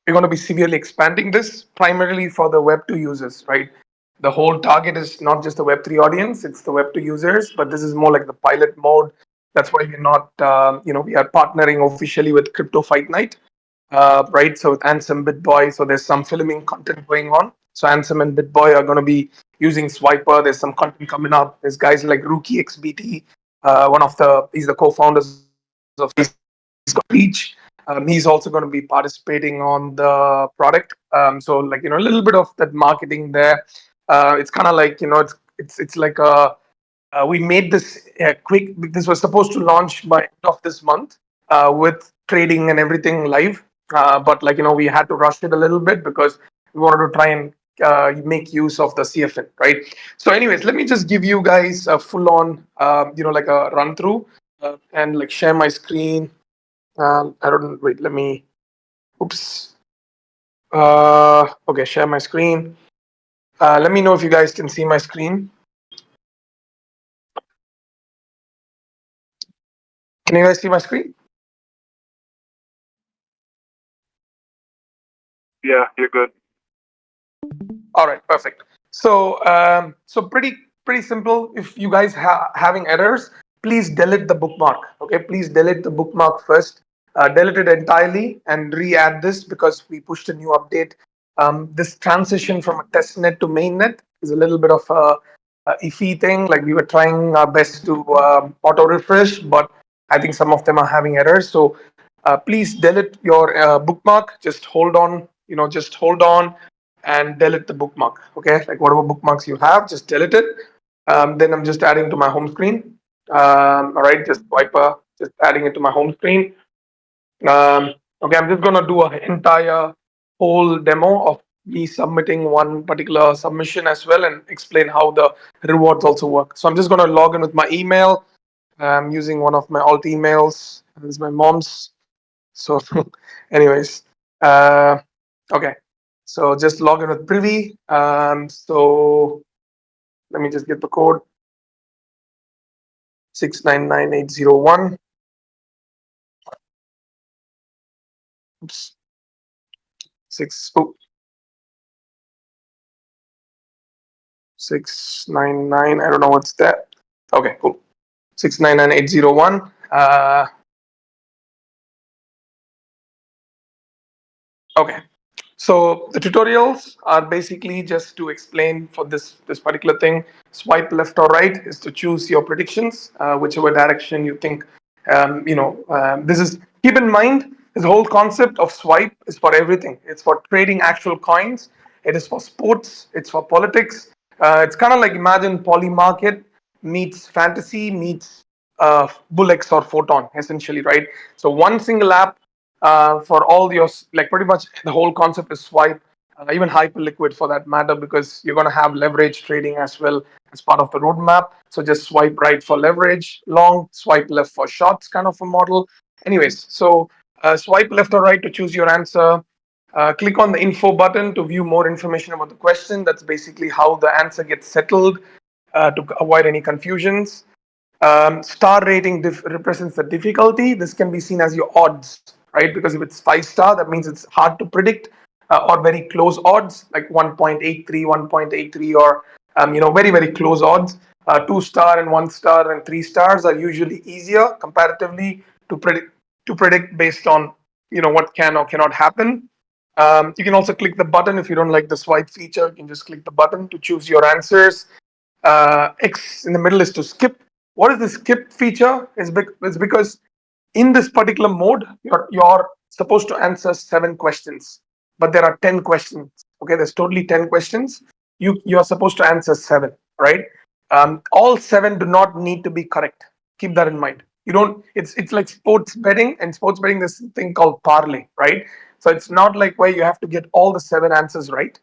we're going to be severely expanding this primarily for the Web 2 users, right? The whole target is not just the Web 3 audience, it's the Web 2 users, but this is more like the pilot mode. That's why we're not, we are partnering officially with Crypto Fight Night, right? So with Ansem, BitBoy, so there's some filming content going on. So Ansem and BitBoy are going to be using Swipooor. There's some content coming up. There's guys like Rookie XBT, he's the co-founders of Reach. He's also going to be participating on the product. So like a little bit of that marketing there. It's kind of like it's like we made this quick. This was supposed to launch by end of this month with trading and everything live. But we had to rush it a little bit because we wanted to try and make use of the CFN, right? So, anyways, let me just give you guys a full on, like a run through and like share my screen. I don't wait. Let me. Oops. Okay, share my screen. Let me know if you guys can see my screen. Can you guys see my screen? Yeah, you're good. All right, perfect. So, pretty simple. If you guys having errors, please delete the bookmark. Okay, please delete the bookmark first. Delete it entirely and re-add this because we pushed a new update. This transition from a testnet to mainnet is a little bit of a iffy thing. Like we were trying our best to auto refresh, but I think some of them are having errors. So please delete your bookmark. Just hold on. Just hold on and delete the bookmark. Okay, like whatever bookmarks you have, just delete it. Then I'm just adding to my home screen. All right, just wiper, just adding it to my home screen. Okay, I'm just gonna do an entire whole demo of me submitting one particular submission as well and explain how the rewards also work. So I'm just gonna log in with my email. I'm using one of my alt emails. This is my mom's. So, anyways, uh, okay. So just log in with Privy. So let me just get the code 699801. Oops. Six, oh, 699. I don't know what's that. Okay, cool. 699801. Okay. So the tutorials are basically just to explain for this particular thing. Swipe left or right is to choose your predictions, whichever direction you think. This is keep in mind this whole concept of swipe is for everything. It's for trading actual coins. It is for sports. It's for politics. It's kind of like imagine poly market meets fantasy meets Bullex or Photon essentially, right? So one single app for all your like pretty much the whole concept is swipe, even hyperliquid for that matter, because you're going to have leverage trading as well as part of the roadmap. So just swipe right for leverage long, swipe left for shorts kind of a model. Anyways, so swipe left or right to choose your answer. Click on the info button to view more information about the question. That's basically how the answer gets settled to avoid any confusions. Star rating represents the difficulty. This can be seen as your odds, right? Because if it's 5 star, that means it's hard to predict or very close odds, like 1.83, 1.83, or very very close odds. 2 star and 1 star and 3 stars are usually easier comparatively to predict based on what can or cannot happen. You can also click the button if you don't like the swipe feature. You can just click the button to choose your answers. X in the middle is to skip. What is the skip feature? It's because in this particular mode, you're supposed to answer 7 questions, but there are 10 questions. Okay, there's totally 10 questions. You're supposed to answer 7, right? All 7 do not need to be correct. Keep that in mind. You don't. It's like sports betting, and sports betting there's this thing called parlay, right? So it's not like where you have to get all the 7 answers right.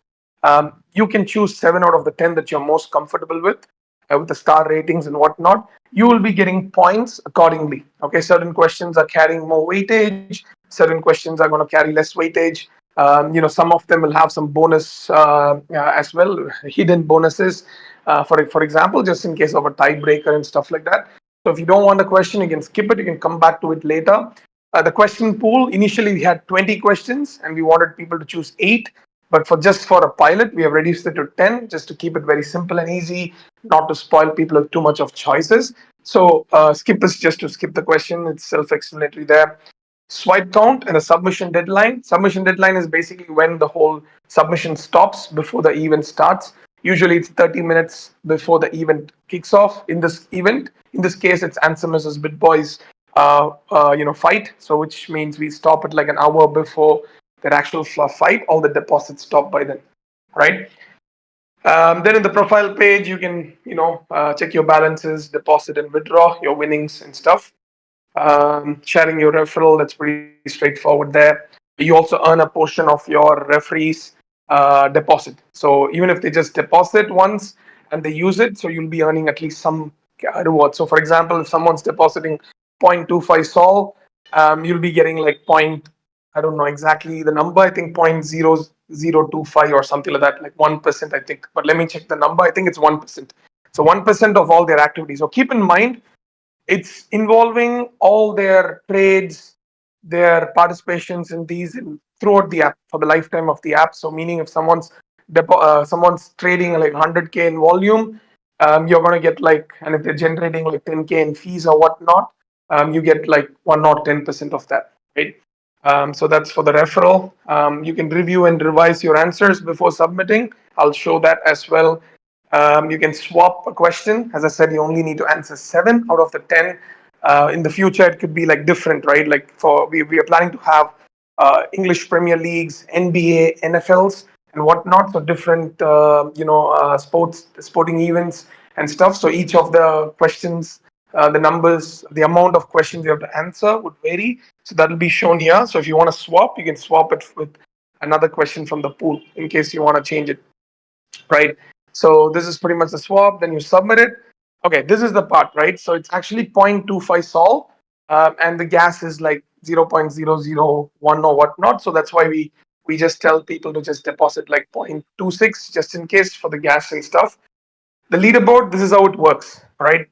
You can choose 7 out of the 10 that you're most comfortable with the star ratings and whatnot. You will be getting points accordingly. Okay, certain questions are carrying more weightage, certain questions are going to carry less weightage. Some of them will have some bonus as well, hidden bonuses. For example, just in case of a tiebreaker and stuff like that. So if you don't want a question, you can skip it. You can come back to it later. The question pool, initially we had 20 questions and we wanted people to choose 8. But for just for a pilot, we have reduced it to 10 just to keep it very simple and easy, not to spoil people with too much of choices. So skip is just to skip the question. It's self-explanatory there. Swipe count and a submission deadline. Submission deadline is basically when the whole submission stops before the event starts. Usually it's 30 minutes before the event kicks off. In this event, in this case, it's Ansem versus BitBoys fight. So which means we stop it like an hour before their actual fight. All the deposits stop by then, right? Then in the profile page, you can check your balances, deposit and withdraw your winnings and stuff. Sharing your referral, that's pretty straightforward there. You also earn a portion of your referees deposit. So even if they just deposit once and they use it, so you'll be earning at least some reward. So for example, if someone's depositing 0.25 sol, you'll be getting like point, I don't know exactly the number, I think 0.0025 or something like that, like 1%, I think. But let me check the number. I think it's 1%. So 1% of all their activities. So keep in mind, it's involving all their trades, their participations in these throughout the app for the lifetime of the app. So meaning if someone's trading like 100K in volume, you're going to get like, and if they're generating like 10K in fees or whatnot, you get like 1 or 10% of that, right? So that's for the referral. You can review and revise your answers before submitting. I'll show that as well. You can swap a question. As I said, you only need to answer 7 out of the 10. In the future, it could be like different, right? Like we are planning to have English Premier Leagues, NBA, NFLs, and whatnot. So different, sporting events and stuff. So each of the questions, the numbers, the amount of questions you have to answer would vary. So that will be shown here. So if you want to swap, you can swap it with another question from the pool in case you want to change it, right? So this is pretty much the swap. Then you submit it. Okay, this is the part, right? So it's actually 0.25 sol, and the gas is like 0.001 or whatnot. So that's why we just tell people to just deposit like 0.26 just in case for the gas and stuff. The leaderboard, this is how it works, right?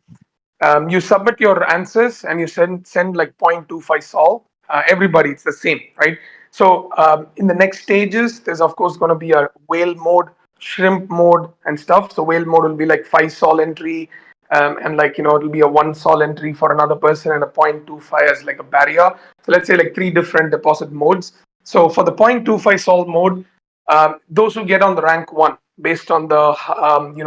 You submit your answers and you send like 0.25 sol. Everybody, it's the same, right? So in the next stages, there's of course going to be a whale mode, shrimp mode, and stuff. So whale mode will be like 5 sol entry, and like it'll be a 1 sol entry for another person and a 0.25 as like a barrier. So let's say like 3 different deposit modes. So for the 0.25 sol mode, those who get on the rank 1 based on the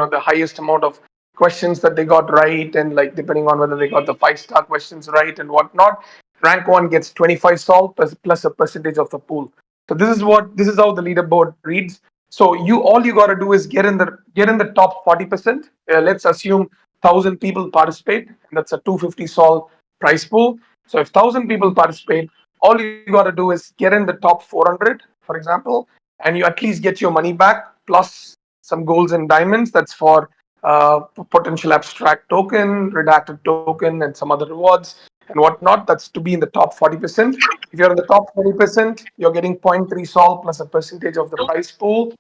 the highest amount of questions that they got right, and like depending on whether they got the 5-star questions right and whatnot, rank 1 gets 25 sol plus a percentage of the pool. So this is how the leaderboard reads. So all you got to do is get in the top 40%. Let's assume 1,000 people participate, and that's a 250 sol prize pool. So if 1,000 people participate, all you got to do is get in the top 400, for example, and you at least get your money back plus some golds and diamonds. That's for potential abstract token, redacted token, and some other rewards and whatnot. That's to be in the top 40%. If you're in the top 20%, you're getting zero point 0.3 sol plus a percentage of the prize pool,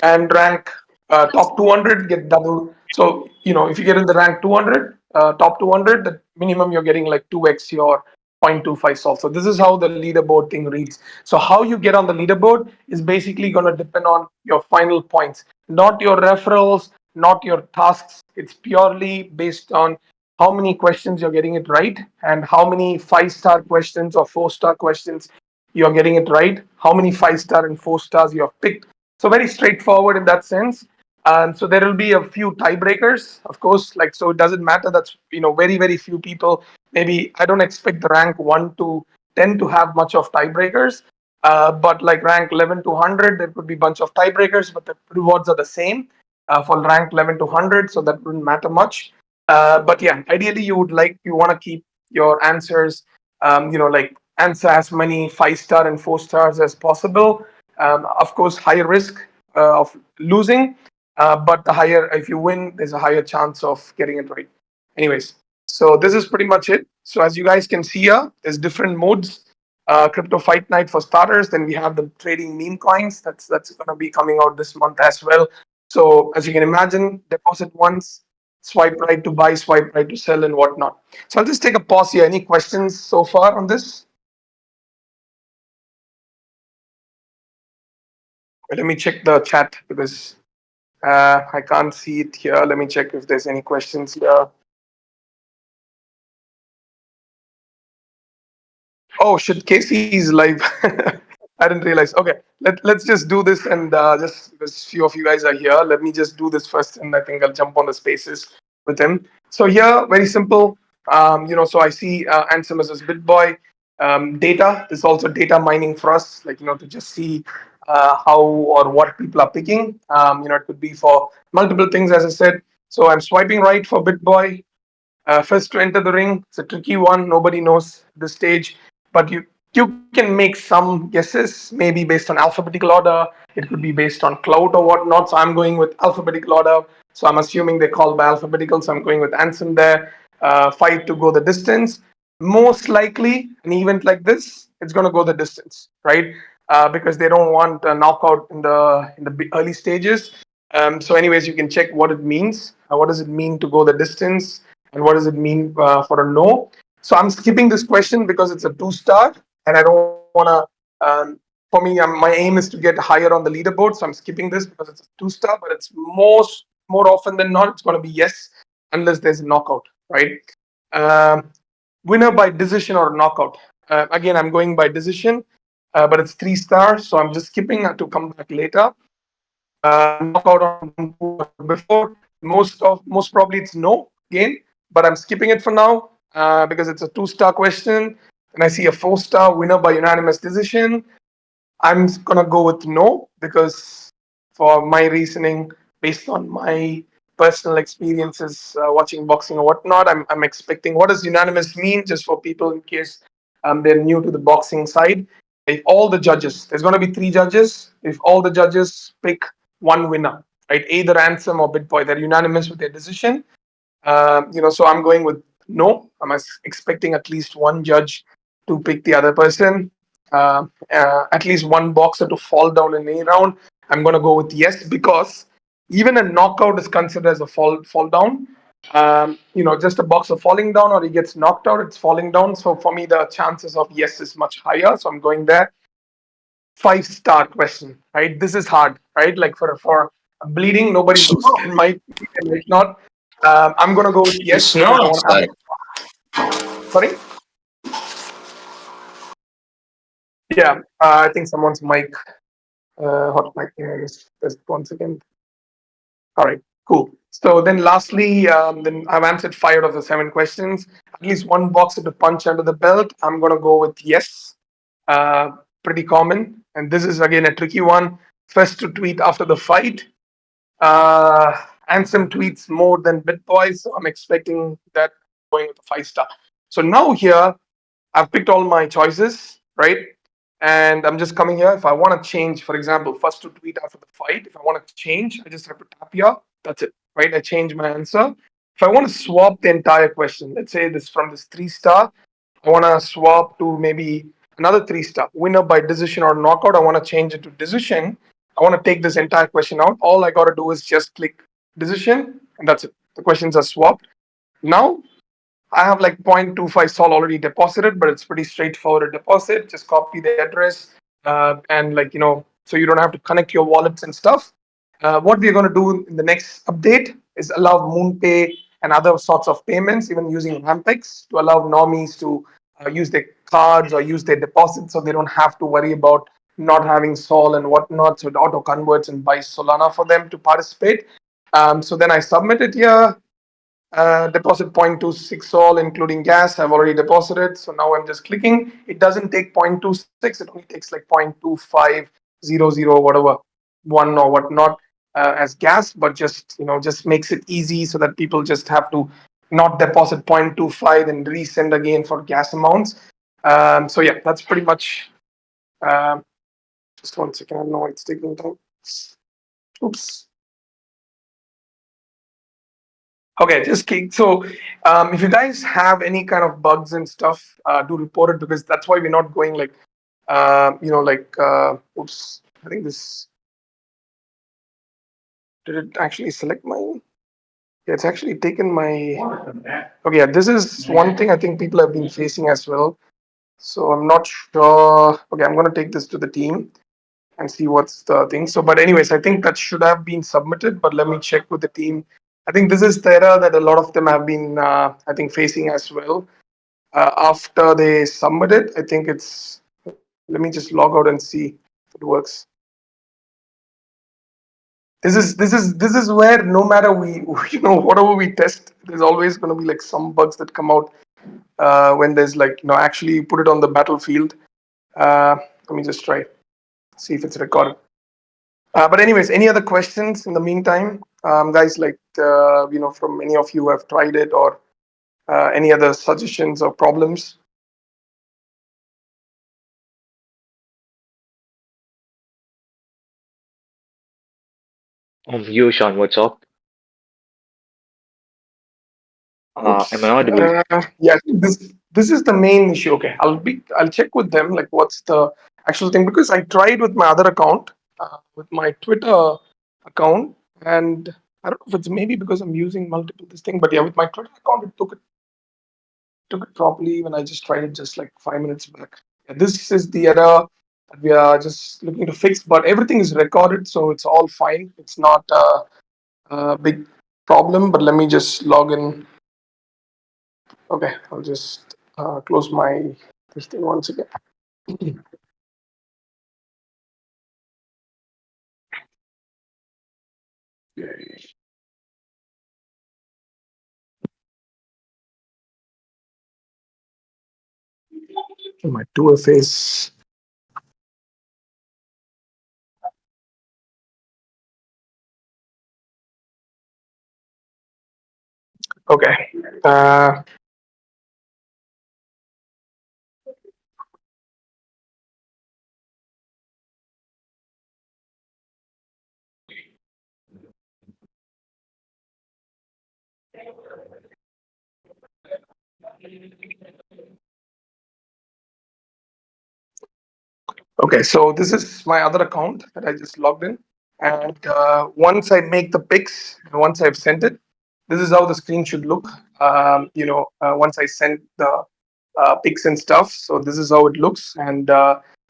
and rank top 200 get double. So if you get in the rank 200, top 200, the minimum you're getting like 2x your 0.25 sol. So this is how the leaderboard thing reads. So how you get on the leaderboard is basically going to depend on your final points, not your referrals, not your tasks. It's purely based on how many questions you're getting it right and how many 5-star questions or 4-star questions you're getting it right, how many 5-star and 4 stars you have picked. So very straightforward in that sense. So there will be a few tiebreakers, of course. Like, so it doesn't matter. That's very very few people. Maybe I don't expect the rank 1 to 10 to have much of tiebreakers. But like rank 11 to 100, there could be a bunch of tiebreakers, but the rewards are the same for rank 11 to 100, so that wouldn't matter much. But yeah, ideally you want to keep your answers, like answer as many 5-star and 4 stars as possible. Of course, higher risk of losing, but the higher, if you win, there's a higher chance of getting it right. Anyways, so this is pretty much it. So as you guys can see here, there's different modes. Crypto Fight Night for starters. Then we have the trading meme coins. That's going to be coming out this month as well. So as you can imagine, deposit once, swipe right to buy, swipe right to sell, and whatnot. So I'll just take a pause here. Any questions so far on this? Let me check the chat because I can't see it here. Let me check if there's any questions here. Oh shit, Casey is live. I didn't realize. Okay, let's just do this and just because few of you guys are here, let me just do this first, and I think I'll jump on the spaces with him. So here, very simple. So I see Ansem as BitBoy. Data. There's also data mining for us, like to just see how or what people are picking. It could be for multiple things, as I said. So I'm swiping right for BitBoy. First to enter the ring, it's a tricky one. Nobody knows the stage, but you can make some guesses, maybe based on alphabetical order. It could be based on cloud or whatnot. So I'm going with alphabetical order. So I'm assuming they call by alphabetical. So I'm going with Anson there. Five to go the distance. Most likely, an event like this, it's going to go the distance, right? Because they don't want a knockout in the early stages. So, anyways, you can check what it means. What does it mean to go the distance, and what does it mean for a no? So, I'm skipping this question because it's a two-star, and I don't want to. For me, my aim is to get higher on the leaderboard, so I'm skipping this because it's a two-star. But it's more often than not, it's going to be yes, unless there's a knockout, right? Um, Winner by decision or knockout. Again, I'm going by decision, but it's three stars, so I'm just skipping to come back later. Knockout on before. Most probably it's no again, but I'm skipping it for now because it's a two-star question, and I see a four-star winner by unanimous decision. I'm gonna go with no because for my reasoning, based on my personal experiences watching boxing or whatnot, I'm expecting what does unanimous mean, just for people in case they're new to the boxing side. If all the judges, there's gonna be three judges. If all the judges pick one winner, right? Either Ansem or Bitboy, they're unanimous with their decision. So I'm going with no. I'm expecting at least one judge to pick the other person, at least one boxer to fall down in any round. I'm going to go with yes because even a knockout is considered as a fall down. Just a boxer falling down or he gets knocked out, it's falling down. So for me, the chances of yes is much higher. So I'm going there. 5-star question, right? This is hard, right? Like for bleeding, nobody knows. It might, it might not. I'm gonna go with yes It's because not I want to outside. have. Sorry. Yeah, I think someone's mic, hot mic. Just 1 second. All right, cool. So then, lastly, then I've answered 5 out of the 7 questions. At least one boxer to punch under the belt. I'm gonna go with yes. Uh, Pretty common, and this is again a tricky one. First to tweet after the fight. Uh, Ansem tweets more than Bitboy, so I'm expecting that going with a 5-star. So now here, I've picked all my choices, right? And I'm just coming here. If I want to change, for example, first to tweet after the fight, if I want to change, I just have to tap here. That's it, right? I change my answer. If I want to swap the entire question, let's say this from this 3-star, I want to swap to maybe another 3-star, winner by decision or knockout. I want to change it to decision. I want to take this entire question out. All I got to do is just click decision, and that's it. The questions are swapped. Now I have like 0.25 sol already deposited, but it's pretty straightforward deposit. Just copy the address and so you don't have to connect your wallets and stuff. What we're going to do in the next update is allow MoonPay and other sorts of payments, even using Rampex, to allow normies to use their cards or use their deposits, so they don't have to worry about not having Sol and whatnot. So it auto converts and buys Solana for them to participate. So then I submit it here. Deposit 0.26 all including gas. I've already deposited, so now I'm just clicking. It doesn't take 0.26, it only takes like 0.2500 whatever one or whatnot as gas, but just makes it easy so that people just have to not deposit 0.25 and resend again for gas amounts. So yeah, that's pretty much. um, just 1 second, I know it's taking time. Oops. Okay, just kidding. So, if you guys have any kind of bugs and stuff, do report it because that's why we're not going like, oops. I think this did it actually select my? Yeah, it's actually taken my. Okay, yeah, this is one thing I think people have been facing as well. So I'm not sure. Okay, I'm gonna take this to the team. and see what's the thing. So, but anyways, I think that should have been submitted. But let me check with the team. I think this is the error that a lot of them have been, I think, facing as well. After they submit it, I think it's. Let me just log out and see if it works. This is where no matter we whatever we test, there's always going to be like some bugs that come out when there's like actually put it on the battlefield. Let me just try see if it's recorded. But anyways, any other questions in the meantime, guys? Like from any of you who have tried it, or any other suggestions or problems? You, Sean, what's up? Am I Oops. audible? Yeah, this is the main issue. Okay, I'll check with them like what's the actual thing, because I tried with my other account, with my Twitter account, and I don't know if it's maybe because I'm using multiple this thing, but yeah, with my Twitter account it took it properly when I just tried it just like 5 minutes back. Yeah, this is the error that we are just looking to fix, but everything is recorded, so it's all fine. It's not a big problem. But let me just log in. Okay, I'll just close my this thing once again. Okay. My 2FAs. Okay. Uh, okay, so this is my other account that I just logged in. And once I make the pics, and once I've sent it, this is how the screen should look. Once I send the pics and stuff, so this is how it looks, and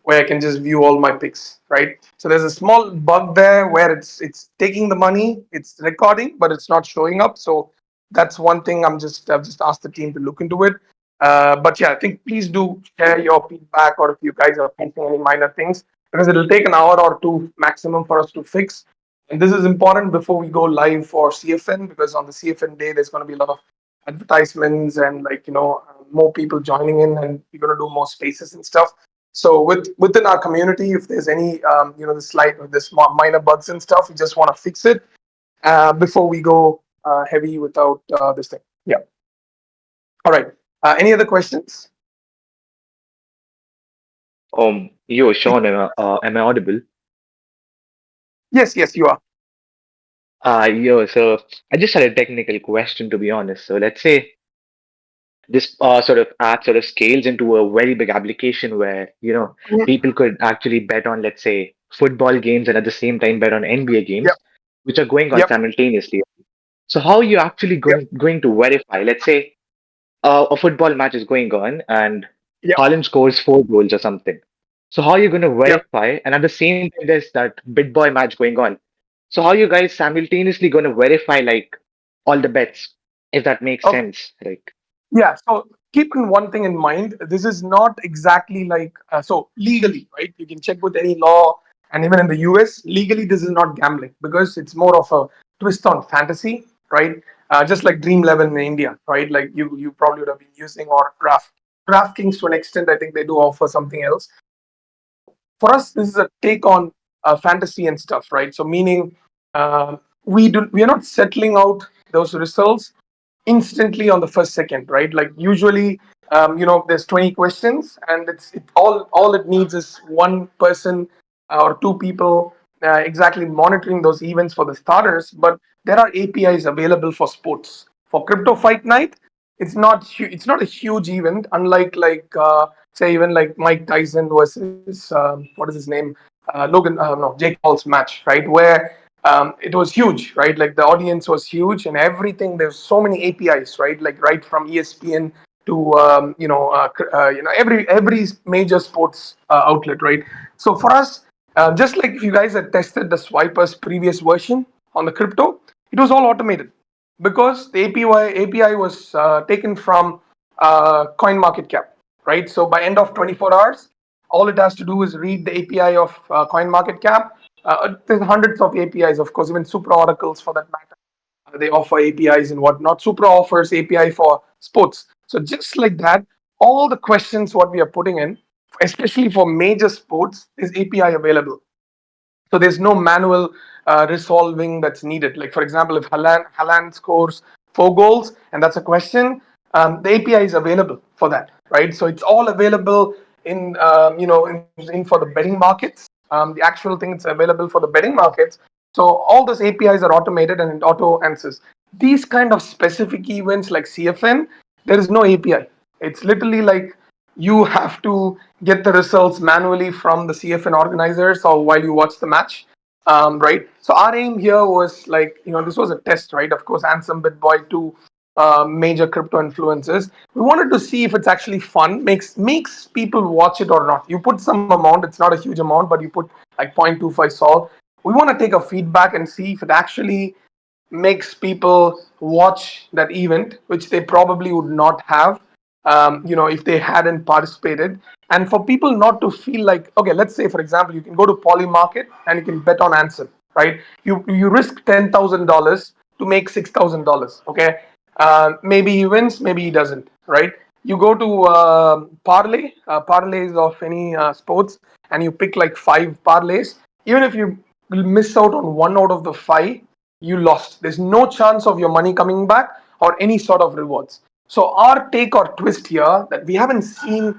where I can just view all my pics, right? So there's a small bug there where it's taking the money, it's recording, but it's not showing up. So that's one thing I've just asked the team to look into it. But yeah, I think please do share your feedback, or if you guys are facing any minor things, because it'll take an hour or two maximum for us to fix. And this is important before we go live for CFN, because on the CFN day, there's going to be a lot of advertisements and more people joining in, and we're going to do more spaces and stuff. So within our community, if there's any this minor bugs and stuff, we just want to fix it before we go heavy without this thing. Yeah. All right. Any other questions? Yo, Sean, am I audible? Yes, yes, you are. Yo, so I just had a technical question to be honest. So let's say this sort of app sort of scales into a very big application where, Mhm. people could actually bet on, let's say, football games and at the same time bet on NBA Yep, games, which are going on yep, simultaneously. So how are you actually yep, going to verify? Let's say a football match is going on and yep, Haaland scores 4 goals or something. So how are you going to yep. verify? And at the same time, there's that big boy match going on. So how are you guys simultaneously going to verify like all the bets, if that makes Okay. sense? Like, Yeah, so keep in one thing in mind. This is not exactly like so legally, right? You can check with any law, and even in the US, legally this is not gambling, because it's more of a twist on fantasy, right? Just like Dream 11 in India, right? Like you probably would have been using, or DraftKings to an extent. I think they do offer something else. So for us, this is a take on fantasy and stuff, right? So meaning we are not settling out those results instantly on the first second, right? Like usually, there's 20 questions, and all it needs is one person or two people exactly monitoring those events for the starters. But there are APIs available for sports. For crypto fight night, it's not a huge event, unlike like say even like Mike Tyson versus what is his name, Logan, no, Jake Paul's match, right? Where it was huge, right? Like the audience was huge and everything. There's so many APIs, right? Like right from ESPN to every major sports outlet, right? So for us, Just like if you guys had tested the Swiper's previous version on the crypto, it was all automated because the API was taken from CoinMarketCap, right? So by end of 24 hours, all it has to do is read the API of CoinMarketCap. There's hundreds of APIs, of course, even super oracles for that matter. They offer APIs and whatnot. Supra offers API for sports. So just like that, all the questions what we are putting in, especially for major sports, is API available. So there's no manual resolving that's needed. Like for example, if Haaland scores 4 goals and that's a question, the API is available for that, right? So it's all available in in for the betting markets. The actual thing it's available for the betting markets. So all those APIs are automated and it auto answers. These kind of specific events like CFN, there is no API. It's literally like you have to get the results manually from the CFN organizers or while you watch the match, right? So our aim here was like, this was a test, right? Of course, Ansem, BitBoy, two major crypto influencers. We wanted to see if it's actually fun, makes people watch it or not. You put some amount, it's not a huge amount, but you put like 0.25 sol. We want to take a feedback and see if it actually makes people watch that event, which they probably would not have, if they hadn't participated. And for people not to feel like, okay, let's say, for example, you can go to Poly Market and you can bet on Ansem, right? You risk $10,000 to make $6,000, okay? Maybe he wins, maybe he doesn't, right? You go to parlays of any sports, and you pick like five parlays. Even if you miss out on one out of the five, you lost. There's no chance of your money coming back or any sort of rewards. So our take or twist here that we haven't seen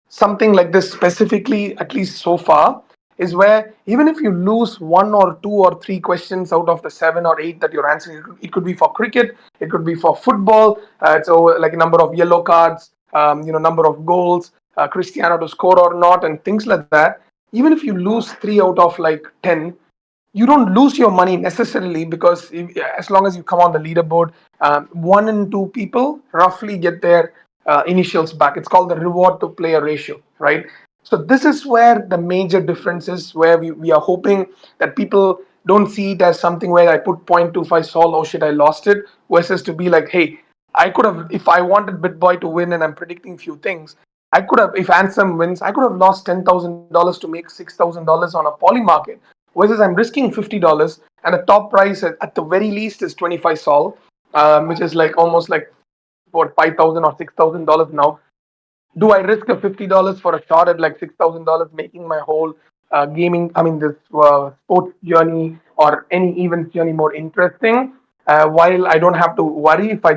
something like this specifically, at least so far, is where even if you lose one or two or three questions out of the 7 or 8 that you're answering, it could be for cricket, it could be for football. So like a number of yellow cards, number of goals, Cristiano to score or not, and things like that. Even if you lose 3 out of like 10, you don't lose your money necessarily because as long as you come on the leaderboard, 1 in 2 people roughly get their initials back. It's called the reward to player ratio, right? So this is where the major difference is, where we are hoping that people don't see it as something where I put 0.25 sol, oh shit, I lost it, versus to be like, hey, I could have, if I wanted BitBoy to win and I'm predicting few things, I could have, if Ansem wins, I could have lost $10,000 to make $6,000 on a poly market, versus I'm risking $50 and the top price at the very least is 25 sol, which is like almost like what, 5,000 or $6,000 now. Do I risk a $50 for a shot at like $6,000, making my whole this sports journey or any event journey more interesting? While I don't have to worry if I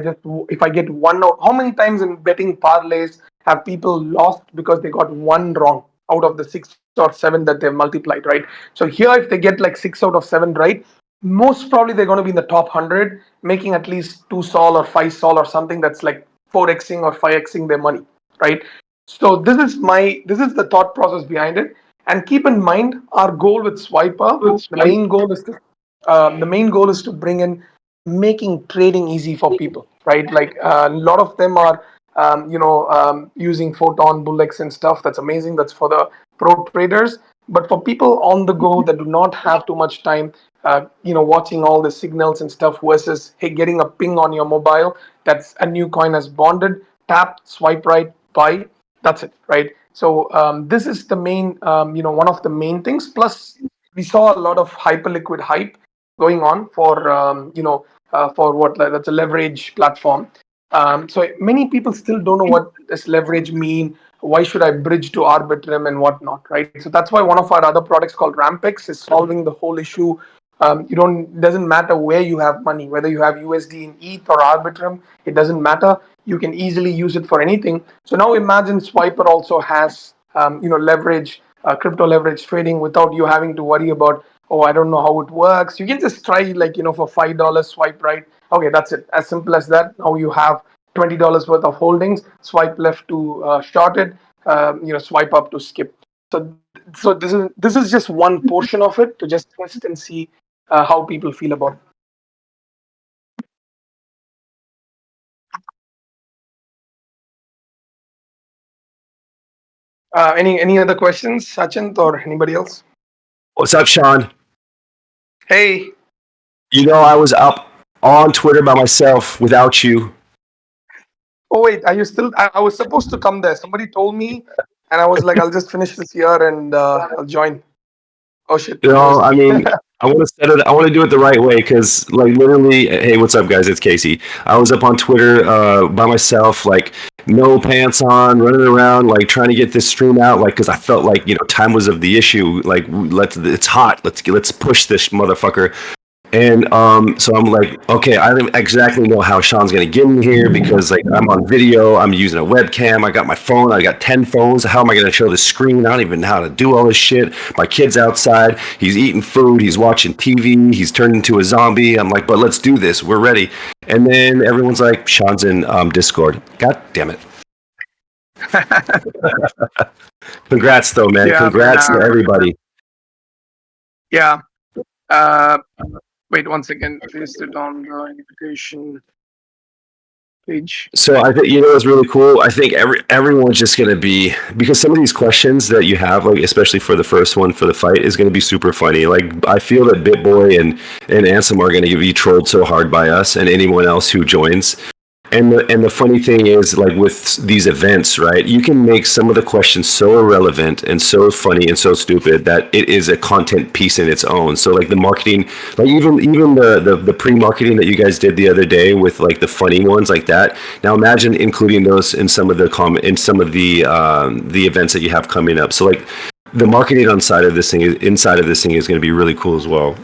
get one out. How many times in betting parlays have people lost because they got one wrong out of the 6 or 7 that they've multiplied, right? So here, if they get like 6 out of 7 right, most probably they're going to be in the top 100, making at least 2 sol or 5 sol or something that's like 4xing or 5xing their money, right? So this is the thought process behind it. And keep in mind, our goal with Swiper, the main goal is to bring in making trading easy for people, right? Like a lot of them are using Photon, Bullex and stuff. That's amazing. That's for the pro traders. But for people on the go that do not have too much time, watching all the signals and stuff versus, hey, getting a ping on your mobile, that's a new coin has bonded, tap, swipe right, buy, that's it, right? So this is the main, one of the main things. Plus, we saw a lot of hyperliquid hype going on for what, like, that's a leverage platform. So many people still don't know what does leverage mean. Why should I bridge to Arbitrum and whatnot, right? So that's why one of our other products called Rampex is solving the whole issue. You don't Doesn't matter where you have money, whether you have USD in ETH or Arbitrum, it doesn't matter. You can easily use it for anything. So now imagine Swiper also has leverage, crypto leverage trading without you having to worry about, oh, I don't know how it works. You can just try, like, for $5 swipe right. Okay, that's it. As simple as that. Now you have $20 worth of holdings. Swipe left to short it. Swipe up to skip. So this is just one portion of it to just test and see how people feel about it. Any other questions, Sachin or anybody else? What's up, Sean? Hey, You know, I was up on Twitter by myself without you. oh wait, are you still? I was supposed to come there. Somebody told me, and I was like, I'll just finish this year and I'll join. Oh shit, You I know, missed. I mean, I want to set it. I want to do it the right way because, like, literally, hey, what's up, guys? It's Casey. I was up on Twitter by myself, like, no pants on, running around, like, trying to get this stream out, like, because I felt like, time was of the issue. Like, it's hot. Let's push this motherfucker. And so I'm like, okay, I don't exactly know how Sean's gonna get in here because like I'm on video, I'm using a webcam, I got my phone, I got 10 phones. How am I gonna show the screen? I don't even know how to do all this shit. My kid's outside, he's eating food, he's watching TV, he's turned into a zombie. I'm like, but let's do this, we're ready. And then everyone's like, Sean's in Discord. God damn it. Congrats though, man. Yeah, man. Congrats to everybody. Yeah. Uh, Wait one second. Paste it on the invitation page. So I think it's really cool. I think everyone's just gonna be because some of these questions that you have, like especially for the first one for the fight, is gonna be super funny. Like I feel that BitBoy and Ansem are gonna be trolled so hard by us and anyone else who joins. And the funny thing is, like with these events, right? You can make some of the questions so irrelevant and so funny and so stupid that it is a content piece in its own. So like the marketing, like even the pre-marketing that you guys did the other day with like the funny ones like that. Now imagine including those in some of the events that you have coming up. So like the marketing inside of this thing is going to be really cool as well.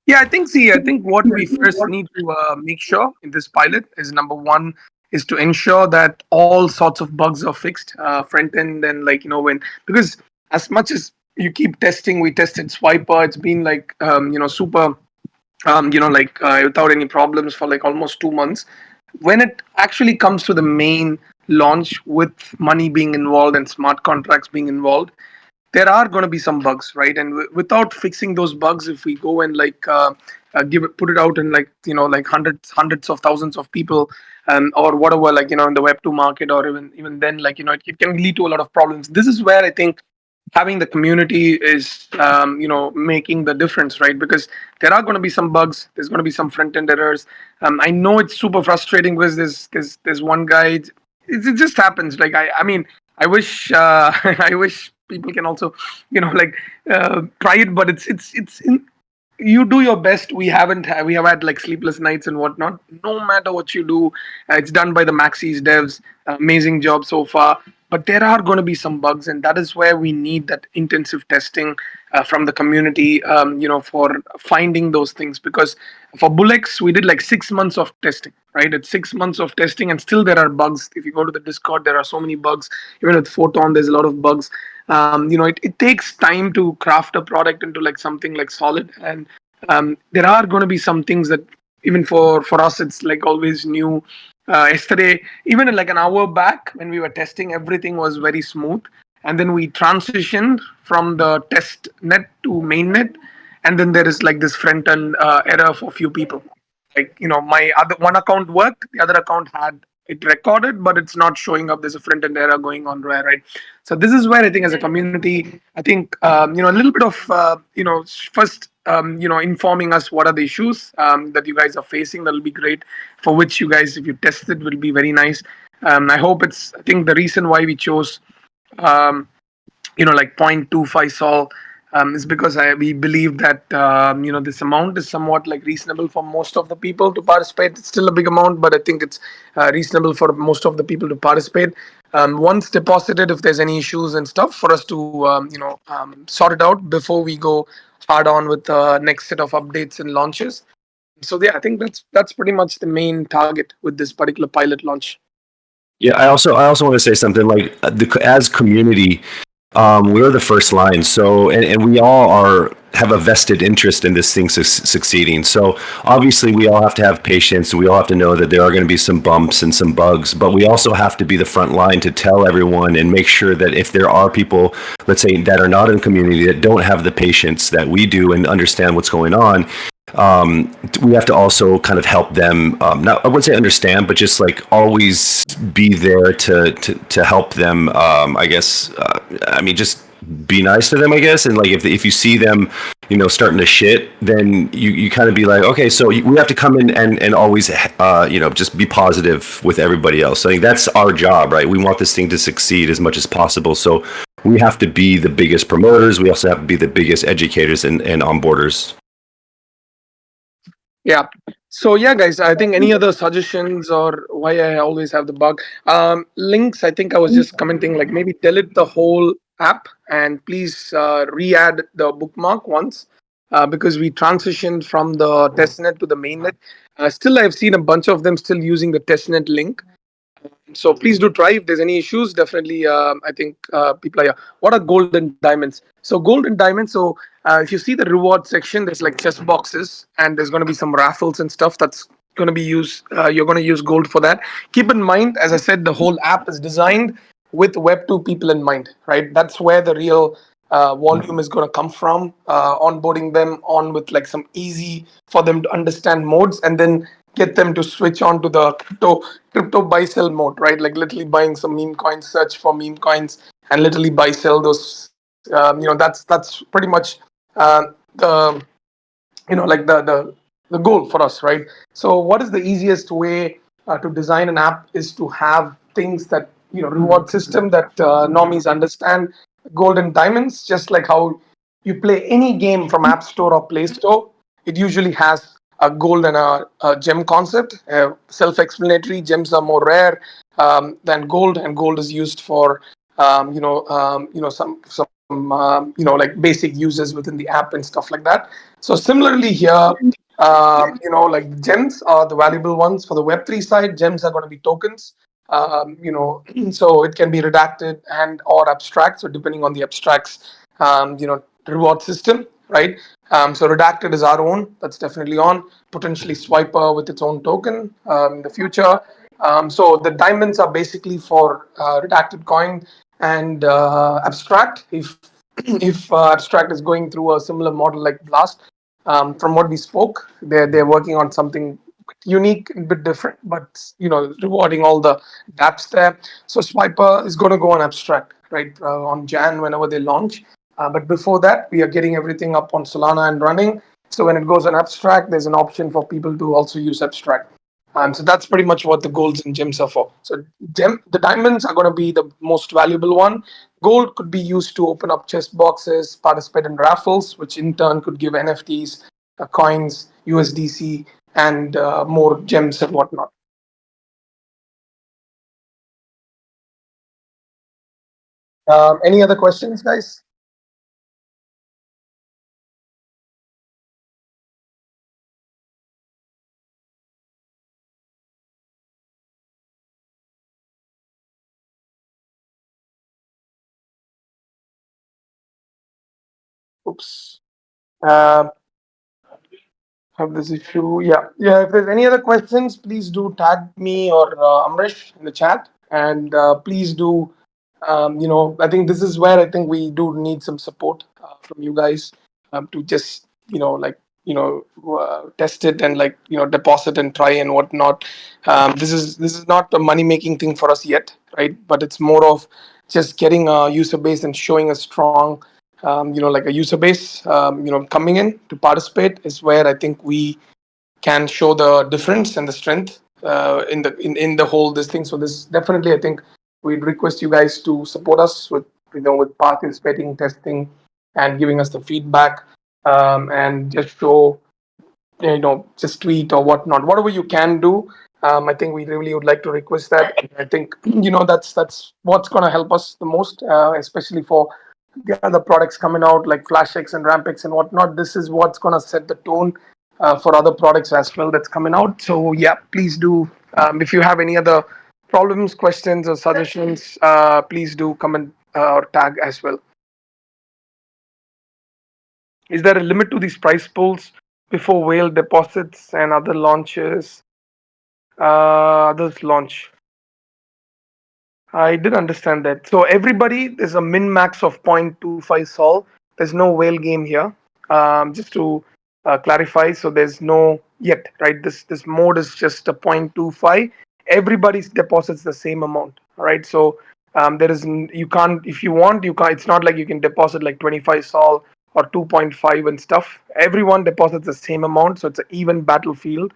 Yeah, I think. See, I think what we first need to make sure in this pilot is number one is to ensure that all sorts of bugs are fixed, front end and like when because as much as you keep testing, we tested Swiper. It's been like super without any problems for like almost 2 months. When it actually comes to the main launch with money being involved and smart contracts being involved, there are going to be some bugs, right? And without fixing those bugs, if we go and like put it out in like like hundreds of thousands of people, or whatever, like in the Web 2 market, or even then, like it can lead to a lot of problems. This is where I think having the community is making the difference, right? Because there are going to be some bugs, there's going to be some front end errors. I know it's super frustrating because there's one guy, it just happens. Like I mean, I wish I wish people can also like try it, but it's you do your best. We have had like sleepless nights and whatnot. No matter what you do, it's done by the Maxis devs. Amazing job so far. But there are going to be some bugs, and that is where we need that intensive testing from the community. For finding those things. Because for Bullets, we did like 6 months of testing. Right, it's 6 months of testing, and still there are bugs. If you go to the Discord, there are so many bugs. Even with Photon, there's a lot of bugs. It takes time to craft a product into like something like solid, and there are going to be some things that even for us it's like always new. Yesterday, even like an hour back when we were testing, everything was very smooth, and then we transitioned from the test net to mainnet, and then there is like this front end error for a few people. Like my other one account worked, the other account had it recorded, but it's not showing up. There's a front end error going on, right? So this is where I think as a community, I think a little bit of first informing us what are the issues that you guys are facing. That'll be great. For which you guys, if you test it, will be very nice. I hope it's. I think the reason why we chose um, like 0.25 sol is because we believe that this amount is somewhat like reasonable for most of the people to participate. It's still a big amount, but I think it's reasonable for most of the people to participate. Once deposited, if there's any issues and stuff, for us to sort it out before we go hard on with the next set of updates and launches. So yeah, I think that's pretty much the main target with this particular pilot launch. Yeah, I also want to say something like as community, we're the first line. So and we all have a vested interest in this thing succeeding. So obviously we all have to have patience. We all have to know that there are going to be some bumps and some bugs, but we also have to be the front line to tell everyone and make sure that if there are people, let's say, that are not in community that don't have the patience that we do and understand what's going on, we have to also kind of help them. Not I wouldn't say understand, but just like always be there to help them. I guess. I mean, just be nice to them, I guess. And like if you see them, starting to shit, then you kind of be like, okay, so we have to come in and always just be positive with everybody else. So I think that's our job, right? We want this thing to succeed as much as possible. So we have to be the biggest promoters. We also have to be the biggest educators and onboarders. Yeah. So yeah, guys, I think any other suggestions or why I always have the bug links. I think I was just commenting like maybe delete the whole app and please re-add the bookmark once because we transitioned from the testnet to the mainnet. Still, I've seen a bunch of them still using the testnet link. So please do try. If there's any issues, definitely. I think people are. Yeah. What are gold and diamonds? So gold and diamonds. So if you see the reward section, there's like chest boxes, and there's going to be some raffles and stuff. That's going to be used. You're going to use gold for that. Keep in mind, as I said, the whole app is designed with Web2 people in mind, right? That's where the real volume is going to come from. Onboarding them on with like some easy for them to understand modes, and then get them to switch on to the crypto buy sell mode, right? Like literally buying some meme coins, search for meme coins, and literally buy sell those. That's pretty much the like the goal for us, right? So what is the easiest way to design an app is to have things that reward system that normies understand, gold and diamonds, just like how you play any game from App Store or Play Store. It usually has a gold and a gem concept. Self-explanatory. Gems are more rare than gold, and gold is used for some like basic uses within the app and stuff like that. So similarly here, like gems are the valuable ones for the Web3 side. Gems are going to be tokens. So it can be redacted and or abstract. So depending on the abstracts, reward system, right? So redacted is our own. That's definitely on. Potentially Swiper with its own token in the future. So the diamonds are basically for redacted coin and abstract. If if abstract is going through a similar model like Blast, from what we spoke, they're working on something unique, a bit different, but rewarding all the dApps there. So Swiper is going to go on abstract, right, on Jan whenever they launch. But before that, we are getting everything up on Solana and running. So when it goes on abstract, there's an option for people to also use abstract. So that's pretty much what the golds and gems are for. So the diamonds are going to be the most valuable one. Gold could be used to open up chest boxes, participate in raffles, which in turn could give NFTs, coins, USDC, and more gems and whatnot. Any other questions, guys? Oops. Uh, have this issue. Yeah. If there's any other questions, please do tag me or Amrish in the chat, and please do. I think this is where I think we do need some support from you guys to just test it and like deposit and try and whatnot. This is not a money making thing for us yet, right? But it's more of just getting a user base and showing a strong like a user base, coming in to participate is where I think we can show the difference and the strength in the whole this thing. So this definitely, I think we'd request you guys to support us with with participating, testing, and giving us the feedback, and just show just tweet or whatnot, whatever you can do. I think we really would like to request that. I think that's what's going to help us the most, especially for the other products coming out like FlashX and RampX and whatnot. This is what's going to set the tone for other products as well that's coming out. So yeah, please do. If you have any other problems, questions, or suggestions, please do comment or tag as well. Is there a limit to these price pools before whale deposits and other launches? Others launch. I did understand that. So everybody, there's a min max of 0.25 sol. There's no whale game here. Just to clarify, so there's no yet, right? This mode is just a 0.25. Everybody's deposits the same amount, right? So There is you can't, if you want, you can't. It's not like you can deposit like 25 sol or 2.5 and stuff. Everyone deposits the same amount, so it's an even battlefield.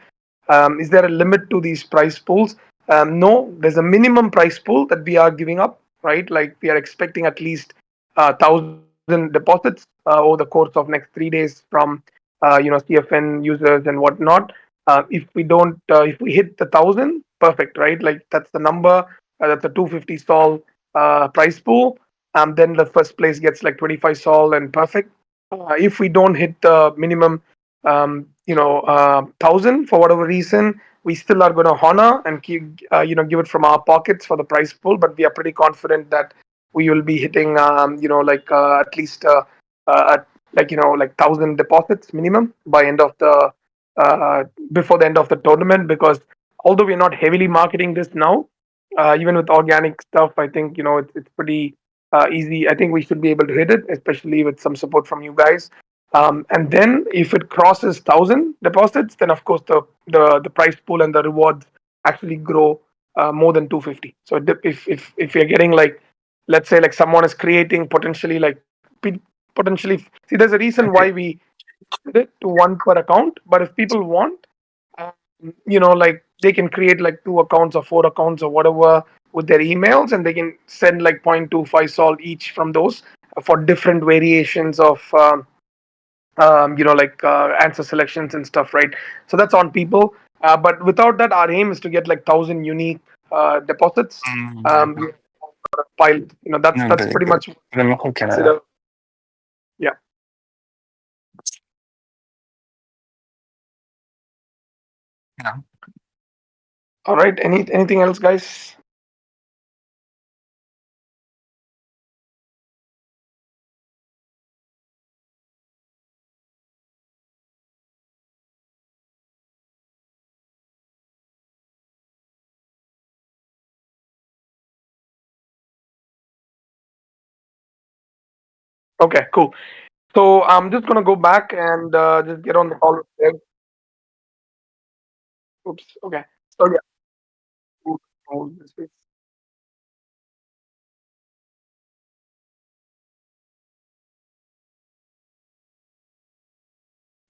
Is there a limit to these price pools? No, there's a minimum price pool that we are giving up, right? Like we are expecting at least 1,000 deposits over the course of next 3 days from CFN users and whatnot. If we don't, if we hit the 1,000, perfect, right? Like that's the number. That's a 250 sol price pool. Then the first place gets like 25 sol and perfect. If we don't hit the minimum 1,000 for whatever reason, we still are going to honor and keep give it from our pockets for the price pool. But we are pretty confident that we will be hitting at least like 1,000 deposits minimum by end of the uh, before the end of the tournament. Because although we're not heavily marketing this now, even with organic stuff, I think it's pretty easy. I think we should be able to hit it, especially with some support from you guys. And then if it crosses 1,000 deposits, then of course the price pool and the rewards actually grow more than 250. So if you're getting like, let's say like someone is creating potentially like potentially, see, there's a reason why Okay. we did it to one per account. But if people want, like they can create like 2 accounts or 4 accounts or whatever with their emails, and they can send like 0.25 sol each from those for different variations of answer selections and stuff, right? So that's on people. But without that, our aim is to get like 1,000 unique deposits. Very We good. piled, that's No, that's very pretty good. much what A lo mejor I consider. Canadá. Yeah. No. All right. Anything else, guys? Okay, cool. So I'm just gonna go back and just get on the call with Dev. Oops. Okay. So yeah. Oh, this is-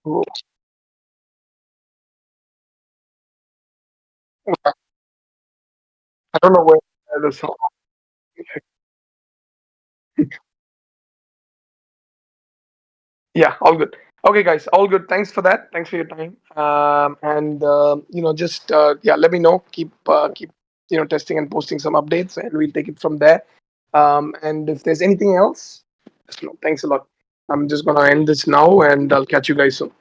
oh, I don't know where this. Yeah, all good. Okay, guys, all good. Thanks for that. Thanks for your time. And just yeah, let me know. Keep testing and posting some updates, and we'll take it from there. And if there's anything else, just know. Thanks a lot. I'm just gonna end this now, and I'll catch you guys soon.